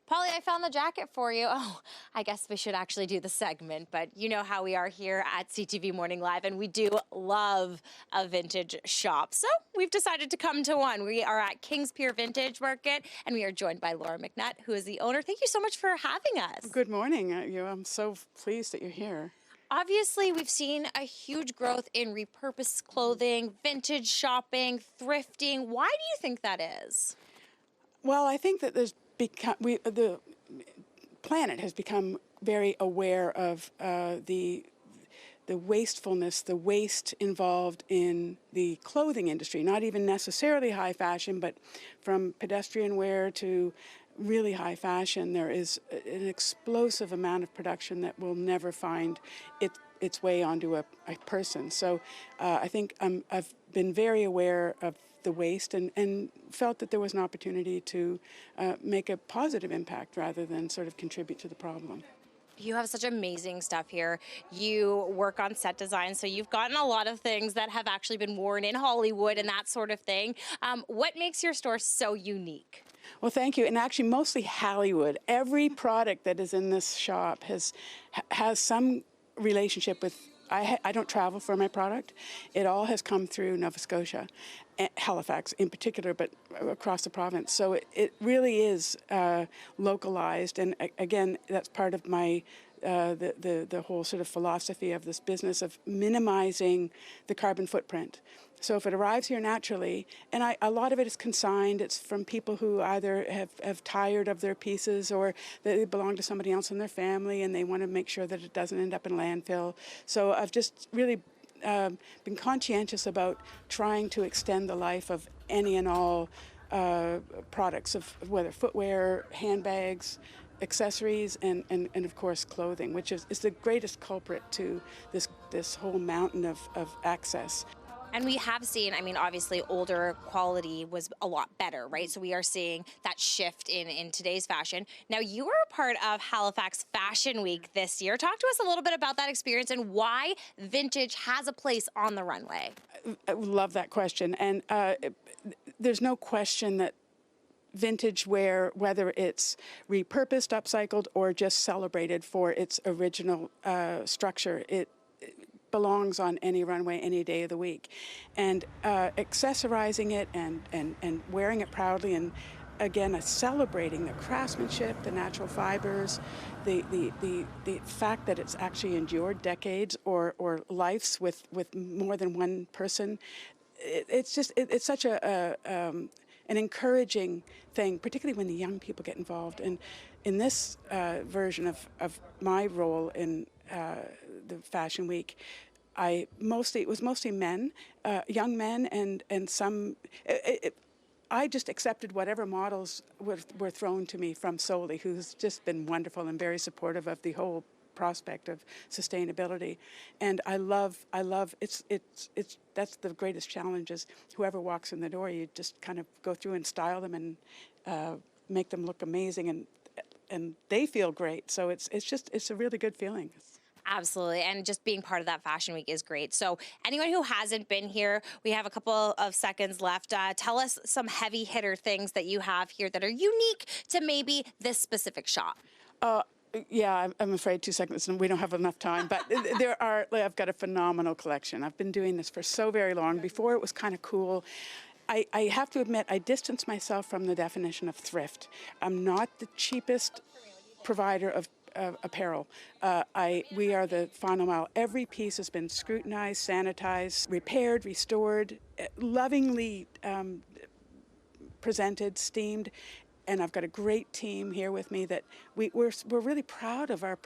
Polly, I found the jacket for you. Oh, I guess we should actually do the segment, but you know how we are here at CTV Morning Live, and we do love a vintage shop. So we've decided to come to one. We are at Kings Pier Vintage Market, and we are joined by Laura McNutt, who is the owner. Thank you so much for having us. Good morning. I'm so pleased that you're here. Obviously, we've seen a huge growth in repurposed clothing, vintage shopping, thrifting. Why do you think that is? Well, I think that the planet has become very aware of the wastefulness, the waste involved in the clothing industry, not even necessarily high fashion, but from pedestrian wear to really high fashion. There is an explosive amount of production that will never find its way onto a person. So I think I've been very aware of the waste and felt that there was an opportunity to make a positive impact rather than sort of contribute to the problem. You have such amazing stuff here. You work on set design, so you've gotten a lot of things that have actually been worn in Hollywood and that sort of thing. What makes your store so unique? Well, thank you. And actually, mostly Hollywood. Every product that is in this shop has some relationship with. I don't travel for my product. It all has come through Nova Scotia, Halifax in particular, but across the province. So it really is localized. And again, that's part of my the whole sort of philosophy of this business of minimizing the carbon footprint. So if it arrives here naturally, and a lot of it is consigned, it's from people who either have tired of their pieces or they belong to somebody else in their family and they want to make sure that it doesn't end up in landfill. So I've just really been conscientious about trying to extend the life of any and all products, of whether footwear, handbags, accessories, and of course clothing, which is the greatest culprit to this whole mountain of access. And we have seen, I mean, obviously older quality was a lot better, right? So we are seeing that shift in today's fashion. Now, you were a part of Halifax Fashion Week this year. Talk to us a little bit about that experience and why vintage has a place on the runway. I love that question. And there's no question that vintage wear, whether it's repurposed, upcycled, or just celebrated for its original structure, it belongs on any runway any day of the week. And accessorizing it and wearing it proudly, and again celebrating the craftsmanship, the natural fibers, the fact that it's actually endured decades or lives with more than one person. It's such an encouraging thing, particularly when the young people get involved. And in this version of my role in the Fashion Week, it was mostly men, young men, and some. I just accepted whatever models were thrown to me from Foley, who's just been wonderful and very supportive of the whole prospect of sustainability. And I love that's the greatest challenge, is whoever walks in the door, you just kind of go through and style them and make them look amazing, and they feel great. So it's a really good feeling. Absolutely, and just being part of that Fashion Week is great. So anyone who hasn't been here, we have a couple of seconds left. Tell us some heavy hitter things that you have here that are unique to maybe this specific shop. Yeah, I'm afraid 2 seconds and we don't have enough time, but I've got a phenomenal collection. I've been doing this for so very long. Before it was kind of cool. I have to admit, I distance myself from the definition of thrift. I'm not the cheapest provider of apparel. We are the final mile. Every piece has been scrutinized, sanitized, repaired, restored, lovingly presented, steamed. And I've got a great team here with me that we're really proud of our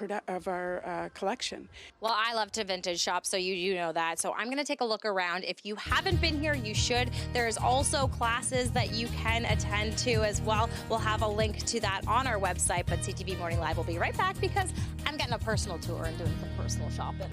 collection. Well, I love to vintage shop, so you know that. So I'm going to take a look around. If you haven't been here, you should. There's also classes that you can attend to as well. We'll have a link to that on our website, but CTV Morning Live will be right back because I'm getting a personal tour and doing some personal shopping.